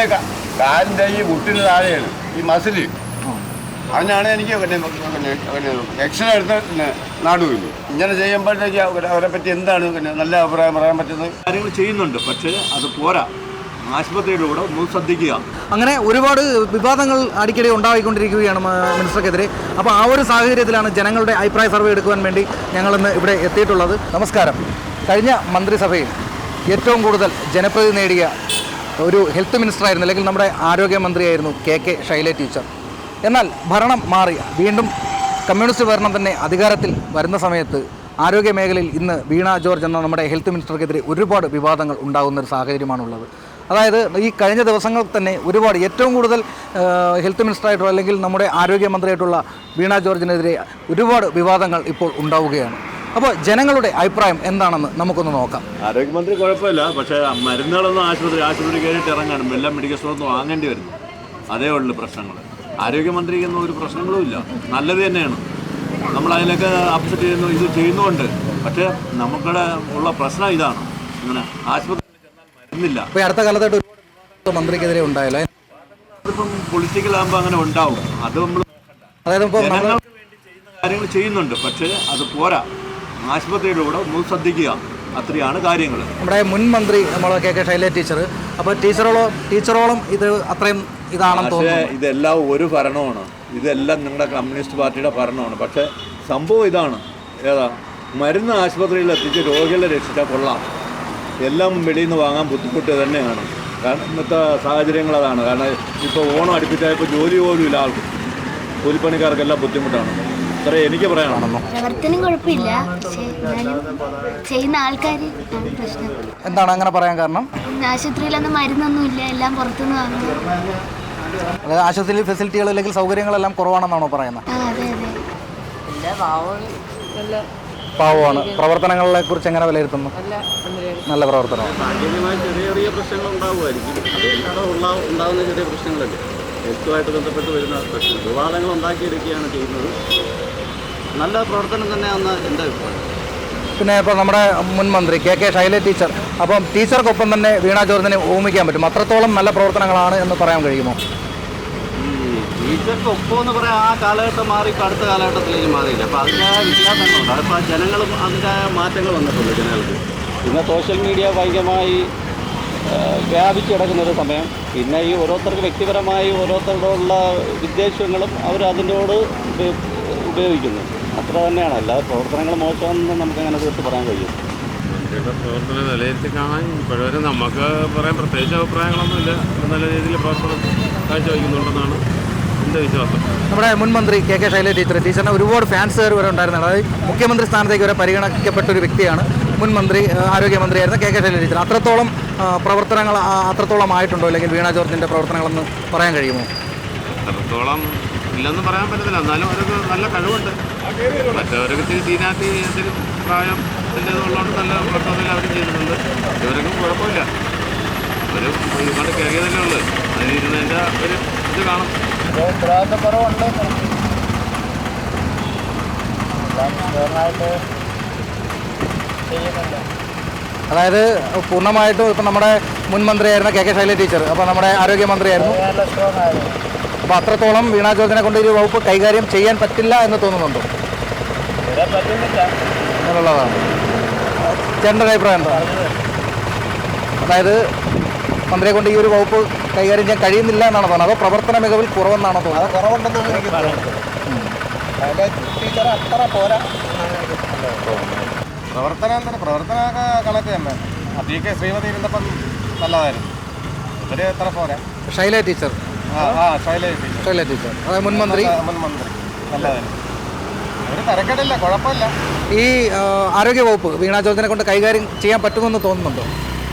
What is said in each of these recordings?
എനിക്ക് കാലിൻ്റെ ഈ മുട്ടിന് താഴെയാണ് ഈ മസില്. അതിനാണ് എനിക്ക് എക്സ്റേ എടുത്ത് നാടുമില്ല. ഇങ്ങനെ ചെയ്യുമ്പോഴത്തേക്ക് അവരെ പറ്റി എന്താണ് നല്ല അഭിപ്രായം പറയാൻ പറ്റുന്നത്? കാര്യങ്ങൾ ചെയ്യുന്നുണ്ട്, പക്ഷേ അത് പോരാ. ആശുപത്രിയിലൂടെ ഒന്ന് ശ്രദ്ധിക്കുക. അങ്ങനെ ഒരുപാട് വിവാദങ്ങൾ അടിക്കടി ഉണ്ടായിക്കൊണ്ടിരിക്കുകയാണ് മിനിസ്റ്റർക്കെതിരെ. അപ്പോൾ ആ ഒരു സാഹചര്യത്തിലാണ് ജനങ്ങളുടെ അഭിപ്രായ സർവേ എടുക്കുവാൻ വേണ്ടി ഞങ്ങളിന്ന് ഇവിടെ എത്തിയിട്ടുള്ളത്. നമസ്കാരം. കഴിഞ്ഞ മന്ത്രിസഭയിൽ ഏറ്റവും കൂടുതൽ ജനപ്രതിനിധി നേടിയ ഒരു ഹെൽത്ത് മിനിസ്റ്ററായിരുന്നു, അല്ലെങ്കിൽ നമ്മുടെ ആരോഗ്യമന്ത്രിയായിരുന്നു കെ ശൈല ടീച്ചർ. എന്നാൽ ഭരണം മാറി വീണ്ടും കമ്മ്യൂണിസ്റ്റ് ഭരണം തന്നെ അധികാരത്തിൽ വരുന്ന സമയത്ത് ആരോഗ്യ മേഖലയിൽ ഇന്ന് വീണ ജോർജ് എന്ന നമ്മുടെ ഹെൽത്ത് മിനിസ്റ്റർക്കെതിരെ ഒരുപാട് വിവാദങ്ങൾ ഉണ്ടാകുന്നൊരു സാഹചര്യമാണുള്ളത്. അതായത് ഈ കഴിഞ്ഞ ദിവസങ്ങളിൽ തന്നെ ഒരുപാട് ഏറ്റവും കൂടുതൽ ഹെൽത്ത് മിനിസ്റ്ററായിട്ടുള്ള അല്ലെങ്കിൽ നമ്മുടെ ആരോഗ്യമന്ത്രിയായിട്ടുള്ള വീണ ജോർജിനെതിരെ ഒരുപാട് വിവാദങ്ങൾ ഇപ്പോൾ ഉണ്ടാവുകയാണ്. അപ്പോൾ ജനങ്ങളുടെ അഭിപ്രായം എന്താണെന്ന് നമുക്കൊന്ന് നോക്കാം. ആരോഗ്യമന്ത്രി കുഴപ്പമില്ല, പക്ഷേ മരുന്നുകളൊന്നും ആശുപത്രി കയറിയിട്ട് ഇറങ്ങാനും എല്ലാം മെഡിക്കൽ സ്റ്റോറിൽ വാങ്ങേണ്ടി വരുന്നു. അതേ ഉള്ളൂ പ്രശ്നങ്ങൾ. ആരോഗ്യമന്ത്രിക്കൊന്നും ഒരു പ്രശ്നങ്ങളും ഇല്ല, നല്ലത് തന്നെയാണ്. നമ്മൾ അതിലൊക്കെ അപ്സെറ്റ് ചെയ്യുന്നു, ഇത് ചെയ്യുന്നുമുണ്ട്. പക്ഷേ നമുക്കിടെ ഉള്ള പ്രശ്നം ഇതാണ്, ഇങ്ങനെ ആശുപത്രി മരുന്നില്ല. ഇപ്പോൾ അടുത്ത കാലത്തായിട്ട് ഒരുപാട് മന്ത്രിക്കെതിരെ ഉണ്ടായല്ലോ. അതിപ്പം പൊളിറ്റിക്കൽ ആകുമ്പോൾ അങ്ങനെ ഉണ്ടാവും. അത് നമ്മൾ അതായത് ഇപ്പോൾ ജനങ്ങൾക്ക് വേണ്ടി ചെയ്യുന്ന കാര്യങ്ങൾ ചെയ്യുന്നുണ്ട്, പക്ഷേ അത് പോരാ. ആശുപത്രിയിലൂടെ ഒന്ന് ശ്രദ്ധിക്കുക, അത്രയാണ് കാര്യങ്ങൾ. നമ്മുടെ മുൻ മന്ത്രി നമ്മളെ കെ ശൈല ടീച്ചർ, അപ്പോൾ ടീച്ചറോളം ഇത് അത്രയും ഇതാണെന്ന് തോന്നുന്നു. പക്ഷേ ഇതെല്ലാം ഒരു ഭരണമാണ്, ഇതെല്ലാം നിങ്ങളുടെ കമ്മ്യൂണിസ്റ്റ് പാർട്ടിയുടെ ഭരണമാണ്. പക്ഷേ സംഭവം ഇതാണ്, ഏതാ മരുന്ന് ആശുപത്രിയിൽ എത്തിച്ച് രോഗികളെ രക്ഷിച്ചാൽ കൊള്ളാം. എല്ലാം വെളിയിൽ നിന്ന് വാങ്ങാൻ ബുദ്ധിമുട്ട് തന്നെയാണ്. കാരണം ഇന്നത്തെ സാഹചര്യങ്ങൾ അതാണ്. കാരണം ഇപ്പോൾ ഓണം അടുപ്പിച്ചായപ്പോൾ ജോലി പോലും ഇല്ല ആൾക്കും, കൂലിപ്പണിക്കാർക്കെല്ലാം ബുദ്ധിമുട്ടാണ്. ഇത്ര എനിക്ക് പറയാനാണെന്നോ. പ്രവർത്തനം കുഴപ്പമില്ല, പക്ഷേ ചെയ്യുന്ന ആൾക്കാർ പ്രശ്നം. എന്താണ് അങ്ങനെ പറയാൻ കാരണം? ആശുപത്രിയിലൊന്നും മരുന്നൊന്നും ഇല്ല, എല്ലാം പുറത്തുനിന്ന് വാങ്ങുന്നു. അതായത് ആശുപത്രിയിൽ ഫെസിലിറ്റികൾ അല്ലെങ്കിൽ സൗകര്യങ്ങളെല്ലാം കുറവാണെന്നാണോ പറയുന്നത്? അതെ പാവമാണ്. പ്രവർത്തനങ്ങളെ കുറിച്ച് എങ്ങനെ വിലയിരുത്തുന്നു? നല്ല പ്രവർത്തനമാണ്. സാങ്കേതികമായി ചെറിയ ചെറിയ പ്രശ്നങ്ങൾ ഉണ്ടാകുമായിരിക്കും. അത് ഉണ്ടാകുന്ന ചെറിയ പ്രശ്നങ്ങളല്ലേ, ഹെൽത്തുമായിട്ട് ബന്ധപ്പെട്ട് വരുന്ന പ്രശ്നം. വിവാദങ്ങൾ ഉണ്ടാക്കിയെടുക്കുകയാണ് ചെയ്യുന്നത്. നല്ല പ്രവർത്തനം തന്നെയാണെന്ന് എൻ്റെ അഭിപ്രായം. പിന്നെ ഇപ്പോൾ നമ്മുടെ മുൻ മന്ത്രി കെ ശൈല ടീച്ചർ, അപ്പം ടീച്ചർക്കൊപ്പം തന്നെ വീണ ജോർജിനെ ഓർമ്മിക്കാൻ പറ്റും. അത്രത്തോളം നല്ല പ്രവർത്തനങ്ങളാണ് എന്ന് പറയാൻ കഴിയുമോ? ടീച്ചർക്ക് ഒപ്പം എന്ന് പറയാൻ ആ കാലഘട്ടം മാറി ഇപ്പോൾ അടുത്ത കാലഘട്ടത്തിലേക്ക് മാറിയില്ല. അപ്പോൾ അതിൻ്റെതായ വ്യത്യാസങ്ങളുണ്ട്. അതിപ്പോൾ ജനങ്ങളും അതിൻ്റെതായ മാറ്റങ്ങൾ വന്നിട്ടുണ്ട് ജനങ്ങൾക്ക്. പിന്നെ സോഷ്യൽ മീഡിയ ഭയങ്കരമായി വ്യാപിച്ചു കിടക്കുന്നൊരു സമയം. പിന്നെ ഈ ഓരോരുത്തർക്ക് വ്യക്തിപരമായി ഓരോരുത്തരോടുള്ള വിദ്വേഷങ്ങളും അവർ അതിനോട് ഉപയോഗിക്കുന്നു. അത്ര തന്നെയാണ്. അല്ലാതെ പ്രവർത്തനങ്ങൾ മോശമെന്ന് നമുക്കങ്ങനെ തീർത്ത് പറയാൻ കഴിയും. പ്രവർത്തനം വിലയിരുത്തി കാണാൻ ഇപ്പോഴവരെ നമുക്ക് പറയാൻ പ്രത്യേകിച്ച് അഭിപ്രായങ്ങളൊന്നുമില്ല. നല്ല രീതിയിൽ പ്രവർത്തനം കാഴ്ചവയ്ക്കുന്നുണ്ടെന്നാണ് എൻ്റെ വിശ്വാസം. നമ്മുടെ മുൻ മന്ത്രി കെ ശൈല ടീച്ചറിന് ഒരുപാട് ഫാൻസുകാർ വരെ ഉണ്ടായിരുന്നു. അതായത് മുഖ്യമന്ത്രി സ്ഥാനത്തേക്ക് വരെ പരിഗണിക്കപ്പെട്ട ഒരു വ്യക്തിയാണ് മുൻ മന്ത്രി, ആരോഗ്യമന്ത്രിയായിരുന്ന കെ ശൈല ടീച്ചർ. അത്രത്തോളം പ്രവർത്തനങ്ങൾ അത്രത്തോളം ആയിട്ടുണ്ടോ, അല്ലെങ്കിൽ വീണ ജോർജിൻ്റെ പ്രവർത്തനങ്ങളെന്ന് പറയാൻ കഴിയുമോ? അത്രത്തോളം ഇല്ലെന്ന് പറയാൻ പറ്റത്തില്ല, എന്നാലും അവർക്ക് നല്ല കഴിവുണ്ട്. മറ്റവർക്ക് ഇത്തിരി സീനാക്കി എന്തെങ്കിലും പ്രായം ഉള്ളതുകൊണ്ട് നല്ല പ്രവർത്തനത്തിൽ അവർ ചെയ്തിട്ടുണ്ട്. ഇവർക്കും കുഴപ്പമില്ല, ഒരു ഇങ്ങോട്ട് കയറിയതല്ലേ ഉള്ളൂ. അതിലിരുന്നതിൻ്റെ ഒരു ഇത് കാണും. ഉത്തരവാദിത്തക്കുറവുണ്ട്. അതായത് പൂർണ്ണമായിട്ടും ഇപ്പം നമ്മുടെ മുൻ മന്ത്രിയായിരുന്ന കെ ശൈല ടീച്ചർ, അപ്പോൾ നമ്മുടെ ആരോഗ്യമന്ത്രിയായിരുന്നു. അപ്പോൾ അത്രത്തോളം വീണ ജോർജിനെ കൊണ്ട് ഈ വകുപ്പ് കൈകാര്യം ചെയ്യാൻ പറ്റില്ല എന്ന് തോന്നുന്നുണ്ടോ? എന്നുള്ളതാണ് ചേട്ടൻ്റെ അഭിപ്രായം എന്താ? അതായത് മന്ത്രിയെ കൊണ്ട് ഈ ഒരു വകുപ്പ് കൈകാര്യം ചെയ്യാൻ കഴിയുന്നില്ല എന്നാണോ തോന്നുന്നത്, അതോ പ്രവർത്തന മികവിൽ കുറവെന്നാണോ തോന്നുന്നത്? കുറവുണ്ടെന്നാണ് എനിക്ക് ടീച്ചർ അത്ര പോരാ. പ്രവർത്തനമൊക്കെ കണക്ക് തന്നെ. പി.കെ. ശ്രീമതി ഇരുന്നപ്പം നല്ലതായിരുന്നു. ഇവര് എത്ര പോരാ. ശൈല ടീച്ചർ, ശൈല ടീച്ചർ അതായത് മുൻ മന്ത്രി നല്ലതായിരുന്നു. ഒരു തരക്കേടില്ല, കുഴപ്പമില്ല. ഈ ആരോഗ്യ വകുപ്പ് വീണ ജോർജിനെ കൊണ്ട് കൈകാര്യം ചെയ്യാൻ പറ്റുമെന്ന് തോന്നുന്നുണ്ടോ?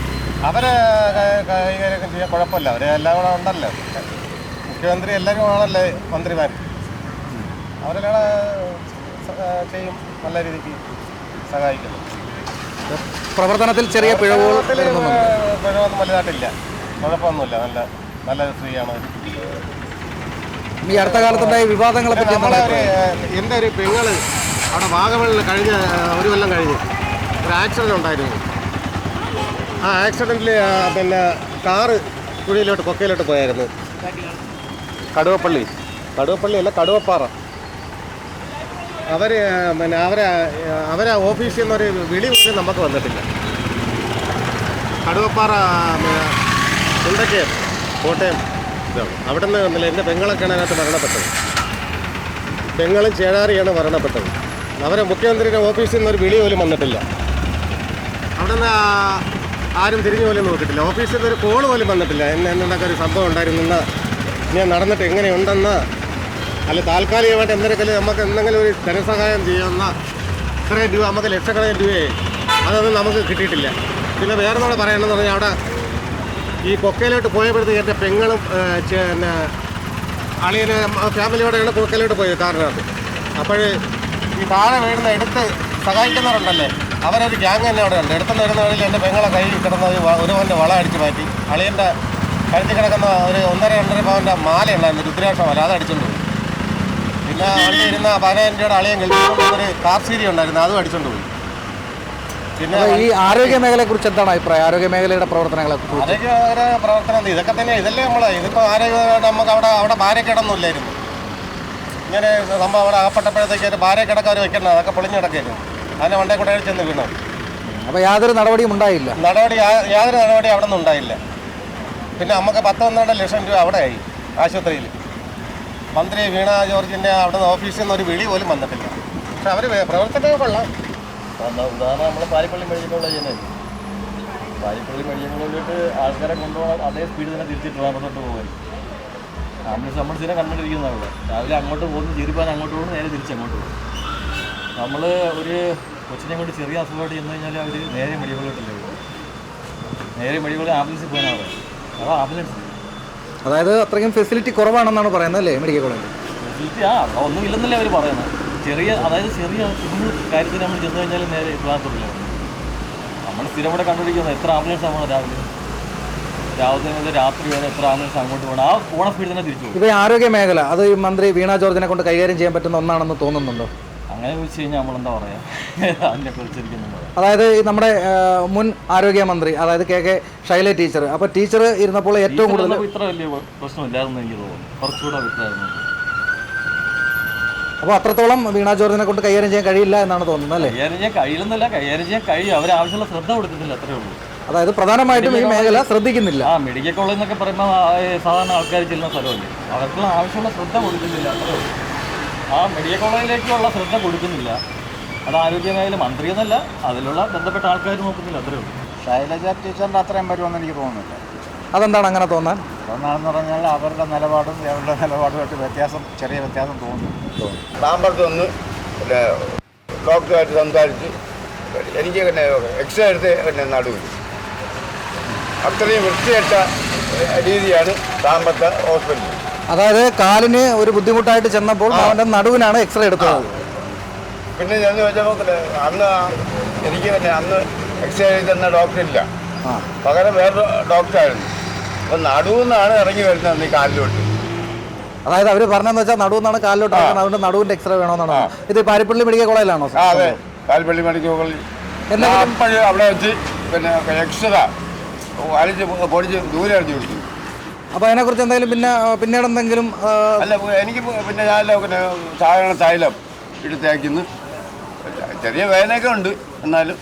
അവരെ കൈകാര്യം ചെയ്യാൻ കുഴപ്പമില്ല. അവരെ എല്ലാം കൂടെ ഉണ്ടല്ലോ, മുഖ്യമന്ത്രി എല്ലാവരും ആണല്ലേ മന്ത്രിമാർ. അവരെല്ലാം ചെയ്യും, നല്ല രീതിക്ക് സഹായിക്കുന്നു. പ്രവർത്തനത്തിൽ ചെറിയ പിഴവൊന്നും വലുതായിട്ടില്ല, കുഴപ്പമൊന്നുമില്ല. നല്ല സ്ത്രീയാണ്. ഈ അടുത്ത കാലത്തുണ്ടായ വിവാദങ്ങളെ പറ്റി എൻ്റെ ഒരു പെങ്ങള് അവിടെ വാഗമണിൽ കഴിഞ്ഞ ഒരു കൊല്ലം കഴിഞ്ഞ് ഒരു ആക്സിഡൻ്റ് ഉണ്ടായിരുന്നു. ആ ആക്സിഡൻറ്റിൽ പിന്നെ കാറ് കുഴിയിലോട്ട് കൊക്കയിലോട്ട് പോയായിരുന്നു. കടുവപ്പള്ളി അല്ല കടുവപ്പാറ. പിന്നെ അവരെ ഓഫീസിൽ നിന്നൊരു വിളി പോലും നമുക്ക് വന്നിട്ടില്ല. കടുവപ്പാറ ഉണ്ടക്കേ കോട്ടയം ഇതാണ്. അവിടെ നിന്ന് എൻ്റെ പെങ്ങളൊക്കെയാണ് അതിനകത്ത് മരണപ്പെട്ടത്. പെങ്ങളും ചേഴാറിയാണ് മരണപ്പെട്ടത്. അവരെ മുഖ്യമന്ത്രിയുടെ ഓഫീസിൽ നിന്നൊരു വിളി പോലും വന്നിട്ടില്ല. അവിടെ നിന്ന് ആരും തിരിഞ്ഞു പോലും നോക്കിയിട്ടില്ല. ഓഫീസിൽ നിന്നൊരു കോൾ പോലും വന്നിട്ടില്ല. എന്നൊക്കെ ഒരു സംഭവം ഉണ്ടായിരുന്നെന്ന് ഞാൻ നടന്നിട്ട് എങ്ങനെയുണ്ടെന്ന്, അല്ല താൽക്കാലികമായിട്ട് എന്തെങ്കിലും നമുക്ക് എന്തെങ്കിലും ഒരു ധനസഹായം ചെയ്യുന്ന ഇത്രയും രൂപ നമുക്ക് ലക്ഷക്കണക്കിന് രൂപയെ അതൊന്നും നമുക്ക് കിട്ടിയിട്ടില്ല. പിന്നെ വേറെ നമ്മൾ പറയണമെന്ന് പറഞ്ഞാൽ അവിടെ ഈ കൊക്കയിലോട്ട് പോയപ്പോഴത്തേക്ക് എൻ്റെ പെങ്ങളും പിന്നെ അളിയന് ഫാമിലിയോടെയാണ് കൊക്കയിലോട്ട് പോയത് കാറിനകത്ത്. അപ്പോൾ ഈ താഴെ വീഴുന്ന എടുത്ത് സഹായിക്കുന്നവരുണ്ടല്ലേ, അവരൊരു ഗ്യാങ് തന്നെ അവിടെ ഉണ്ട്. എടുത്തുനിന്ന് വരുന്ന വഴിയിൽ എൻ്റെ പെങ്ങളെ കൈ കിടന്ന ഒരു പവൻ്റെ വള അടിച്ച് മാറ്റി, അളിയൻ്റെ കഴുത്തി കിടക്കുന്ന ഒരു 1.5 പവൻ്റെ മാല ഉണ്ടായിരുന്നു, രുദ്രാക്ഷ മാല, അത് അടിച്ചുകൊണ്ട് പോയി. പിന്നെ വണ്ടി ഇരുന്ന 15 രൂപയുടെ അളിയൻ കഴിച്ചുകൊണ്ടൊരു കാർ സീരി ഉണ്ടായിരുന്നു, അതും അടിച്ചുകൊണ്ട് പോയി. പിന്നെ ഈ ആരോഗ്യ മേഖലയെ കുറിച്ച് എന്താണ് അഭിപ്രായം? ആരോഗ്യ മേഖലയുടെ പ്രവർത്തനങ്ങളെ ആരോഗ്യ പ്രവർത്തനം ഇതൊക്കെ തന്നെ, ഇതല്ലേ ഇതിപ്പോൾ ആരോഗ്യമായിട്ട് നമുക്ക് അവിടെ ഭാര്യക്കിടൊന്നുമില്ലായിരുന്നു. ഇങ്ങനെ സംഭവം അവിടെ അകപ്പെട്ടപ്പോഴത്തേക്ക് ഒരു ഭാര്യക്കിടക്കം അവർ വെക്കണം, അതൊക്കെ പൊളിഞ്ഞു കിടക്കായിരുന്നു. അതിനെ വണ്ടേ കൂടെ ചെന്ന് വീണു. അപ്പോൾ യാതൊരു നടപടിയും ഉണ്ടായില്ല. യാതൊരു നടപടിയും അവിടെ നിന്നും ഉണ്ടായില്ല. പിന്നെ നമുക്ക് 10-12 ലക്ഷം രൂപ അവിടെ ആയി ആശുപത്രിയിൽ. മന്ത്രി വീണ ജോർജിൻ്റെ അവിടെ നിന്ന് ഓഫീസിൽ നിന്ന് ഒരു വിളി പോലും വന്നിട്ടില്ല. പക്ഷെ അവർ പ്രവർത്തനമൊക്കെ കൊള്ളാം. ഉദാഹരണം നമ്മൾ പാരിപ്പള്ളി മെഡിക്കൽ കോളേജ് തന്നെ. പാരിപ്പള്ളി മെഡിക്കൽ കോളേജിലോട്ട് ആൾക്കാരെ കൊണ്ടുപോകാൻ അതേ സ്പീഡിൽ തന്നെ തിരിച്ചിട്ട് ട്രാൻസ്പോർട്ട് പോകാൻ ആംബുലൻസിനെ കണ്ടുകൊണ്ടിരിക്കുന്നതാണ്. രാവിലെ അങ്ങോട്ട് പോകുന്നു, ചെരുപ്പാൻ അങ്ങോട്ട് പോകുന്നു, നേരെ തിരിച്ചങ്ങോട്ട് പോകും. നമ്മൾ ഒരു കൊച്ചിനെ കൊണ്ട് ചെറിയ അസുഖമായിട്ട് ചെന്ന് കഴിഞ്ഞാൽ അവർ നേരെ മെഡിക്കലോട്ടില്ല പോകും. നേരെ മെഡിക്കൽ ആംബുലൻസിൽ പോകാനാണ് പറയുന്നത്. അതാ ആംബുലൻസ്. അതായത് അത്രയും ഫെസിലിറ്റി കുറവാണെന്നാണ് പറയുന്നത് അല്ലേ മെഡിക്കൽ കോളേജ്? ഫെസിലിറ്റി അവിടെ ഒന്നും ഇല്ലെന്നല്ലേ അവർ പറയുന്നത്. ചെറിയ കുഞ്ഞു കാര്യത്തിന് നമ്മൾ ചെന്ന് കഴിഞ്ഞാൽ നേരെ ട്രാൻസ്പോർട്ടില്ല. നമ്മൾ സ്ഥിരം ഇവിടെ കണ്ടുപിടിക്കുന്നത് എത്ര ആംബുലൻസ് ആവണം രാവിലെ മുതൽ രാത്രി വരെ എത്ര ആംബുലൻസ് അങ്ങോട്ട് പോകണം. ആ പോണ സ്പീഡിൽ തന്നെ തിരിച്ചു പോകും. ഇപ്പോൾ ഈ ആരോഗ്യ മേഖല അത് ഈ മന്ത്രി വീണ ജോർജിനെ കൊണ്ട് കൈകാര്യം ചെയ്യാൻ പറ്റുന്ന ഒന്നാണെന്ന് തോന്നുന്നുണ്ടോ? അങ്ങനെ ചോദിച്ചു കഴിഞ്ഞാൽ നമ്മളെന്താ പറയുക, അതിനെ കുറിച്ചിരിക്കുന്നത്. അതായത് നമ്മുടെ മുൻ ആരോഗ്യമന്ത്രി, അതായത് കെ ശൈല ടീച്ചർ, അപ്പോൾ ടീച്ചർ ഇരുന്നപ്പോൾ ഏറ്റവും കൂടുതൽ ഇത്ര വലിയ പ്രശ്നമില്ലായിരുന്നു എനിക്ക് തോന്നുന്നു. കുറച്ചുകൂടെ വിട്ടായിരുന്നു. അപ്പോൾ അത്രത്തോളം വീണ ജോർജിനെ കൊണ്ട് കൈകാര്യം ചെയ്യാൻ കഴിയില്ല എന്നാണ് തോന്നുന്നത് അല്ലേ? കൈകാര്യം ചെയ്യാൻ കഴിയില്ലെന്നല്ല, കൈകാര്യം ചെയ്യാൻ കഴിയും. അവരാവശ്യമുള്ള ശ്രദ്ധ കൊടുക്കുന്നില്ല, അത്രേ ഉള്ളൂ. അതായത് പ്രധാനമായിട്ടും ഈ മേഖല ശ്രദ്ധിക്കുന്നില്ല. മെഡിക്കൽ കോളേജ് എന്നൊക്കെ പറയുമ്പോൾ സാധാരണ ആൾക്കാർ ചെല്ലുന്ന സ്ഥലമല്ലേ, അവർക്കുള്ള ആവശ്യമുള്ള ശ്രദ്ധ കൊടുക്കുന്നില്ല, അത്രേ ഉള്ളൂ. ആ മെഡിക്കൽ കോളേജിലേക്കുള്ള ശ്രദ്ധ കൊടുക്കുന്നില്ല. അത് ആരോഗ്യ മേഖല മന്ത്രി എന്നല്ല, അതിലുള്ള ബന്ധപ്പെട്ട ആൾക്കാർ നോക്കുന്നില്ല, അത്രേ ഉള്ളൂ. ശൈലജ ടീച്ചറിൻ്റെ അത്രയും വരുമെന്ന് എനിക്ക് തോന്നുന്നില്ല. അതെന്താണ് അങ്ങനെ തോന്നാൻ? ഒന്നാണെന്ന് പറഞ്ഞാൽ അവരുടെ നിലപാടും ഇവരുടെ നിലപാടുമായിട്ട് ചെറിയ വ്യത്യാസം തോന്നുന്നു. താമ്പറത്ത് വന്ന് പിന്നെ ഡോക്ടറുമായിട്ട് സംസാരിച്ച് എനിക്ക് പിന്നെ എക്സ്റേ എടുത്ത് പിന്നെ നടുവിൽ അത്രയും വൃത്തികെട്ട രീതിയാണ് താമ്പറത്തെ ഹോസ്പിറ്റലിൽ. അതായത് കാലിന് ഒരു ബുദ്ധിമുട്ടായിട്ട് ചെന്നപ്പോൾ അവൻ്റെ നടുവിനാണ് എക്സ്റേ എടുത്തത്. പിന്നെ ചെന്ന് വെച്ചപ്പോൾ അന്ന് എനിക്ക് പിന്നെ അന്ന് എക്സ്റേ തന്ന ഡോക്ടറില്ല, പകരം വേറൊരു ഡോക്ടറായിരുന്നു. അപ്പം നടുവെന്നാണ് ഇറങ്ങി വരുന്നത് ഈ കാലിലോട്ട്. അതായത് അവർ പറഞ്ഞതെന്ന് വെച്ചാൽ നടുവെന്നാണ് കാലിലോട്ട് ഇറങ്ങുന്നത്, അതുകൊണ്ട് നടുവിൻ്റെ എക്സ്റേ വേണമെന്നാണ്. ഇത് പാരിപ്പള്ളി മെഡിക്കൽ കോളേജിലാണോ? അതെ, പാരിപ്പള്ളി മെഡിക്കൽ കോളേജ്. അപ്പോഴും അവിടെ വെച്ച് പിന്നെ എക്സ്റേ അടിച്ച് പൊടിച്ച് ദൂരെ അടിച്ച് കൊടുത്തു. അപ്പോൾ അതിനെക്കുറിച്ച് എന്തെങ്കിലും പിന്നീട് എന്തെങ്കിലും? അല്ല, എനിക്ക് പിന്നെ ഞാൻ പിന്നെ സാധാരണ തൈലം ഇട്ട് തേക്കുന്നു. ചെറിയ വേദനയൊക്കെ ഉണ്ട്, എന്നാലും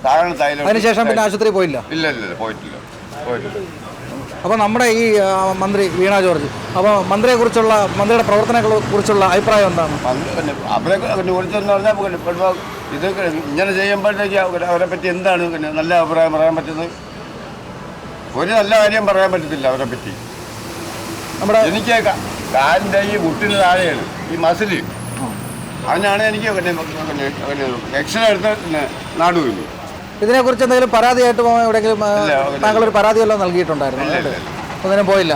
സാധാരണ തൈലം. അതിനുശേഷം പിന്നെ ആശുപത്രി പോയില്ല? ഇല്ല, പോയിട്ടില്ല. അപ്പോൾ നമ്മുടെ ഈ മന്ത്രി വീണ ജോർജ്, അപ്പോൾ മന്ത്രിയുടെ പ്രവർത്തനങ്ങളെ കുറിച്ചുള്ള അഭിപ്രായം എന്താണ്? പിന്നെ അവരെ കുറിച്ചെന്ന് പറഞ്ഞാൽ ഇപ്പോൾ ഇത് ഇങ്ങനെ ചെയ്യുമ്പോഴത്തേക്ക് അവരെ പറ്റി എന്താണ് പിന്നെ നല്ല അഭിപ്രായം പറയാൻ പറ്റുന്നത്? ഒരു നല്ല കാര്യം പറയാൻ പറ്റത്തില്ല അവരെ പറ്റി. എനിക്ക് കാലിൻ്റെ ഈ മുട്ടിന് താഴെയാണ് ഈ മസിൽ, അതിനാണ് എനിക്ക് എക്സ്റേ എടുത്ത് നടുവില്ല. ഇതിനെക്കുറിച്ച് എന്തെങ്കിലും പരാതിയായിട്ട് എവിടെയെങ്കിലും താങ്കളൊരു പരാതിയെല്ലാം നൽകിയിട്ടുണ്ടായിരുന്നു? ഒന്നിനും പോയില്ല.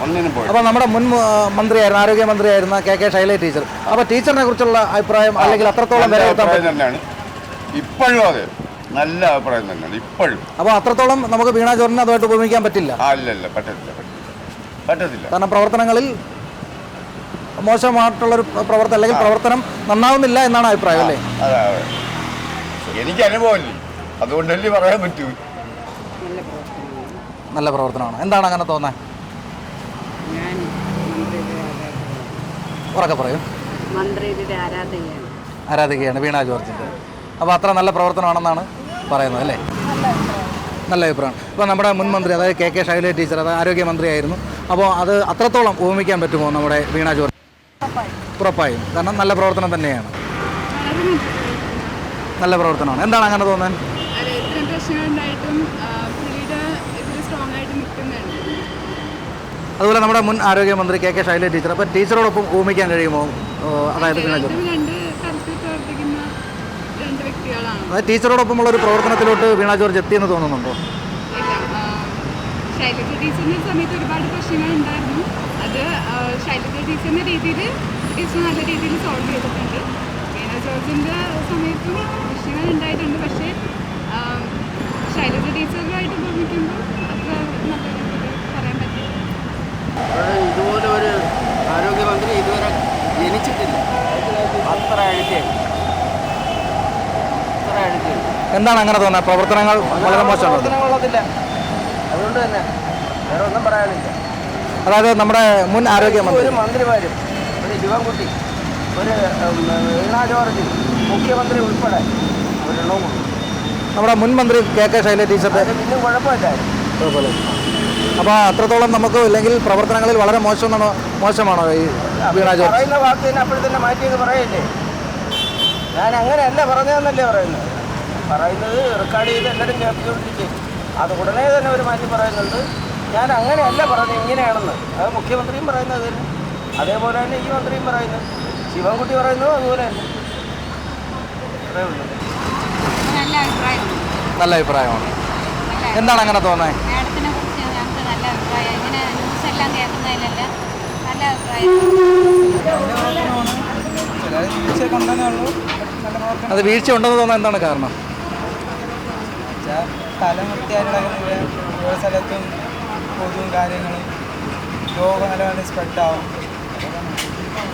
ഒന്നിനും പോയില്ല. അപ്പോൾ നമ്മുടെ മുൻ മന്ത്രിയായിരുന്നു, ആരോഗ്യമന്ത്രിയായിരുന്ന കെ ശൈല ടീച്ചർ, അപ്പോൾ ടീച്ചറിനെ കുറിച്ചുള്ള അഭിപ്രായം അല്ലെങ്കിൽ അത്രത്തോളം തന്നെയാണ് ഇപ്പോഴും. അതെ, നല്ല അഭിപ്രായം തന്നെയാണ് ഇപ്പോഴും. അപ്പോൾ അത്രത്തോളം നമുക്ക് വീണ ജോർജിനെ അതുമായിട്ട് ഉപയോഗിക്കാൻ പറ്റില്ല? ഇല്ല, പറ്റത്തില്ല. കാരണം പ്രവർത്തനങ്ങളിൽ മോശമായിട്ടുള്ളൊരു അല്ലെങ്കിൽ പ്രവർത്തനം നന്നാവുന്നില്ല എന്നാണ് അഭിപ്രായം അല്ലേ? അതെ, എനിക്ക് അനുഭവമില്ല, അതുകൊണ്ടല്ലേ പറയാൻ പറ്റൂ. നല്ല പ്രവർത്തനമാണ്. എന്താണ് അങ്ങനെ തോന്നാൻ? ഞാൻ മന്ത്രിയുടെ ഉറക്കെ പറയും. മന്ത്രിയുടെ ആരാധികയാണ് വീണ ജോർജിൻ്റെ. അപ്പോൾ അത്ര നല്ല പ്രവർത്തനമാണെന്നാണ് പറയുന്നത് അല്ലേ? നല്ല അഭിപ്രായമാണ്. ഇപ്പോൾ നമ്മുടെ മുൻ മന്ത്രി, അതായത് കെ ശൈലജ ടീച്ചർ, അത് ആരോഗ്യമന്ത്രിയായിരുന്നു. അപ്പോൾ അത് അത്രത്തോളം ഉപമിക്കാൻ പറ്റുമോ നമ്മുടെ വീണ ജോർജ്? ഉറപ്പായും. കാരണം നല്ല പ്രവർത്തനം തന്നെയാണ്. നല്ല പ്രവർത്തനമാണ്. എന്താണ് അങ്ങനെ തോന്നാൻ? ഇത്രയും പ്രശ്നങ്ങളുണ്ടായിട്ടും പുള്ളിയുടെ ഇതിൽ സ്ട്രോങ് ആയിട്ട് നിൽക്കുന്നുണ്ട്. അതുപോലെ നമ്മുടെ മുൻ ആരോഗ്യമന്ത്രി കെ ശൈലജ ടീച്ചർ, അപ്പോൾ ടീച്ചറോടൊപ്പം ഉപമിക്കാൻ കഴിയുമോ? അതായത് വീണ ജോർജ് രണ്ട് തരത്തിൽ പ്രവർത്തിക്കുന്ന രണ്ട് വ്യക്തികളാണ്. അതായത് ടീച്ചറോടൊപ്പമുള്ള ഒരു പ്രവർത്തനത്തിലോട്ട് വീണ ജോർജ് എത്തിയെന്ന് തോന്നുന്നുണ്ടോ? ശൈലജ ടീച്ചറിൻ്റെ സമയത്ത് ഒരുപാട് പ്രശ്നങ്ങൾ ഉണ്ടായിരുന്നു. അത് ശൈലജ ടീച്ചറിൻ്റെ രീതിയിൽ ടീച്ചർ നല്ല രീതിയിൽ സോൾവ് ചെയ്തിട്ടുണ്ട്. വീണ ജോർജിൻ്റെ സമയത്തും പ്രശ്നങ്ങൾ ഉണ്ടായിട്ടുണ്ട്. പക്ഷേ ശൈലജ ടീച്ചറുമായിട്ട് ഉപമിക്കുമ്പോൾ അത്ര നല്ല രീതിയിൽ പറയാൻ പറ്റില്ല. ഇതുപോലെ ഒരു ആരോഗ്യമന്ത്രി ഇതുവരെ ജനിച്ചിട്ടില്ല. അത്ര അഴുക്കാണ്. എന്താണ് അങ്ങനെ തോന്നുന്നത്? പ്രവർത്തനങ്ങൾ വളരെ മോശമാണ്. പ്രവർത്തനങ്ങളതില്ല. അതുകൊണ്ട് തന്നെ വേറെ ഒന്നും പറയാനില്ല. അതായത് നമ്മുടെ മുൻ ആരോഗ്യമന്ത്രി, ഒരു മന്ത്രിമാരും, ഒരു ശിവൻകുട്ടി, ഒരു വീണ ജോർജ്, മുഖ്യമന്ത്രി ഉൾപ്പെടെ ഒരെണ്ണവും നമ്മുടെ മുൻ മന്ത്രി കെ ശൈലജ ടീച്ചറുടെ പിന്നും കുഴപ്പമില്ലായിരുന്നു. അപ്പോൾ അത്രത്തോളം നമുക്ക് ഇല്ലെങ്കിൽ പ്രവർത്തനങ്ങളിൽ വളരെ മോശമാണോ ഈ വീണ ജോർജ്? പറയുന്ന വാക്ക് തന്നെ അപ്പോഴത്തന്നെ മാറ്റിയത് പറയല്ലേ? ഞാൻ അങ്ങനെയല്ല പറഞ്ഞതെന്നല്ലേ പറയുന്നത് റെക്കോർഡ് ചെയ്ത് എല്ലാവരും കേൾപ്പിച്ചുകൊണ്ടിരിക്കുക. അത് ഉടനെ തന്നെ ഒരു മാറ്റി പറയുന്നുണ്ട്. ഞാൻ അങ്ങനെയല്ല പറഞ്ഞത്, ഇങ്ങനെയാണെന്ന്. അത് മുഖ്യമന്ത്രിയും പറയുന്നത് തന്നെ, അതേപോലെ തന്നെ ഈ മന്ത്രിയും പറയുന്നത്, ശിവൻകുട്ടി പറയുന്നത് അതുപോലെ തന്നെ. അതേ ഉള്ളൂ. നല്ല അഭിപ്രായമാണ്. എന്താണ് അങ്ങനെ തോന്നുന്നത്? മാഡത്തിനെ കുറിച്ച് ഞങ്ങൾക്ക് നല്ല അഭിപ്രായം. ഇങ്ങനെ ന്യൂസ് എല്ലാം കേൾക്കുന്നതിലല്ല നല്ല അഭിപ്രായം. അത് വീഴ്ച ഉണ്ടെന്ന് തോന്നാൻ എന്താണ് കാരണം? സ്ഥലം വൃത്തിയായിട്ട് നടക്കുന്നില്ല. ഓരോ സ്ഥലത്തും പൊതുവും കാര്യങ്ങളും രോഗം നല്ലപോലെ സ്പ്രെഡാവും.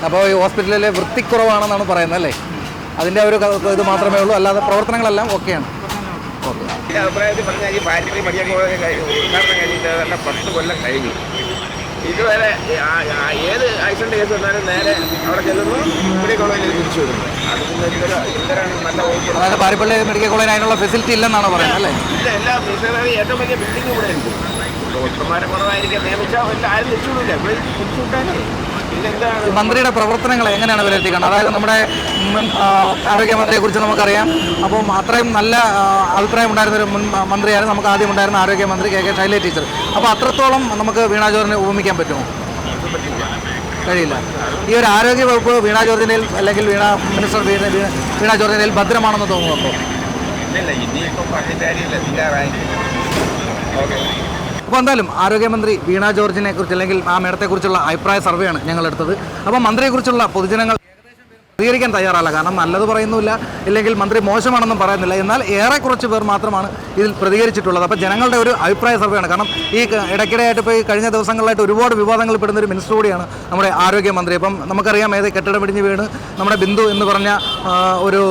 അപ്പോൾ ഈ ഹോസ്പിറ്റലിലെ വൃത്തിക്കുറവാണെന്നാണ് പറയുന്നത് അല്ലേ? അതിൻ്റെ ഒരു ഇത് മാത്രമേ ഉള്ളൂ, അല്ലാതെ പ്രവർത്തനങ്ങളെല്ലാം ഓക്കെയാണ്. ഓക്കെ. എൻ്റെ അഭിപ്രായത്തിൽ പറഞ്ഞാൽ ഈ പാരിപ്പള്ളി മെഡിക്കൽ കോളേജ് ഉദ്ഘാടനം കഴിഞ്ഞിട്ട് തന്നെ 10 കൊല്ലം കഴിഞ്ഞു. ഇതുവരെ ഏത് ആക്സിഡൻറ്റ് കേസ് വന്നാലും നേരെ അവിടെ ചെല്ലുന്നു, മെഡിക്കൽ കോളേജിൽ തിരിച്ചു വരുന്നു. അത് പിന്നെ ഇത്തരം നല്ല വകുപ്പ്. അതായത് പാരിപ്പള്ളി മെഡിക്കൽ കോളേജിന് അതിനുള്ള ഫെസിലിറ്റി ഇല്ലെന്നാണ് പറയുന്നത് അല്ലേ? ഇല്ല, എല്ലാ ഫെസിലിറ്റി ഏറ്റവും വലിയ ബിൽഡിംഗ് ഇവിടെ ഉണ്ട്. ഡോക്ടർമാരെ കുറവായിരിക്കും, നിയമിച്ചാൽ ആരും തിരിച്ചുവിടില്ല. ഇവിടെ തിരിച്ചുവിട്ടാലേ ഇതെന്താണ് മന്ത്രിയുടെ പ്രവർത്തനങ്ങൾ എങ്ങനെയാണ് വിലയിരുത്തിക്കുന്നത്? അതായത് നമ്മുടെ ആരോഗ്യമന്ത്രിയെ കുറിച്ച് നമുക്കറിയാം. അപ്പം അത്രയും നല്ല അഭിപ്രായം ഉണ്ടായിരുന്ന ഒരു മുൻ മന്ത്രിയായിരുന്നു നമുക്ക് ആദ്യം ഉണ്ടായിരുന്ന ആരോഗ്യമന്ത്രി കെ ശൈലജ ടീച്ചർ. അപ്പോൾ അത്രത്തോളം നമുക്ക് വീണ ജോർജിനെ ഉപമിക്കാൻ പറ്റുമോ? കഴിയില്ല. ഈ ഒരു ആരോഗ്യ വകുപ്പ് വീണ ജോർജിൻ്റെ അല്ലെങ്കിൽ മിനിസ്റ്റർ വീണ ജോർജിൻ്റെ ഭദ്രമാണെന്ന് തോന്നുന്നുണ്ടോ? അപ്പോൾ എന്തായാലും ആരോഗ്യമന്ത്രി വീണ ജോർജിനെ കുറിച്ച് അല്ലെങ്കിൽ ആ മേഡത്തെക്കുറിച്ചുള്ള അഭിപ്രായ സർവേയാണ് ഞങ്ങൾ എടുത്തത്. അപ്പോൾ മന്ത്രിയെക്കുറിച്ചുള്ള പൊതുജനങ്ങൾ പ്രതികരിക്കാൻ തയ്യാറല്ല. കാരണം നല്ലത് പറയുന്നില്ല, ഇല്ലെങ്കിൽ മന്ത്രി മോശമാണെന്നും പറയുന്നില്ല. എന്നാൽ ഏറെ കുറച്ച് പേർ മാത്രമാണ് ഇതിൽ പ്രതികരിച്ചിട്ടുള്ളത്. അപ്പോൾ ജനങ്ങളുടെ ഒരു അഭിപ്രായ സർവേയാണ്. കാരണം ഈ ഇടയ്ക്കിടെയായിട്ട് ഇപ്പോൾ ഈ കഴിഞ്ഞ ദിവസങ്ങളിലായിട്ട് ഒരുപാട് വിവാദങ്ങൾ പെടുന്ന ഒരു മിനിസ്റ്റർ കൂടിയാണ് നമ്മുടെ ആരോഗ്യമന്ത്രി. അപ്പം നമുക്കറിയാം, ഏത് കെട്ടിടം ഇടിഞ്ഞ് വീണ് നമ്മുടെ ബിന്ദു എന്ന് പറഞ്ഞ ഒരു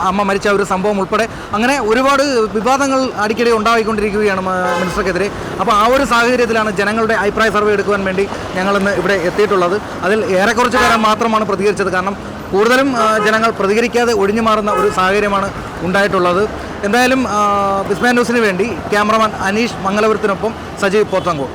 അമ്മ മരിച്ച ഒരു സംഭവം ഉൾപ്പെടെ അങ്ങനെ ഒരുപാട് വിവാദങ്ങൾ അടിക്കടി ഉണ്ടായിക്കൊണ്ടിരിക്കുകയാണ് മിനിസ്റ്റർക്കെതിരെ. അപ്പോൾ ആ ഒരു സാഹചര്യത്തിലാണ് ജനങ്ങളുടെ അഭിപ്രായ സർവേ എടുക്കുവാൻ വേണ്ടി ഞങ്ങളിന്ന് ഇവിടെ എത്തിയിട്ടുള്ളത്. അതിൽ ഏറെ കുറച്ച് പേരെ മാത്രമാണ് പ്രതികരിച്ചത്. കാരണം കൂടുതലും ജനങ്ങൾ പ്രതികരിക്കാതെ ഒഴിഞ്ഞു മാറുന്ന ഒരു സാഹചര്യമാണ് ഉണ്ടായിട്ടുള്ളത്. എന്തായാലും വിസ്മയ ന്യൂസിന് വേണ്ടി ക്യാമറമാൻ അനീഷ് മംഗലപുരത്തിനൊപ്പം സജീവ് പോത്തങ്കോട്.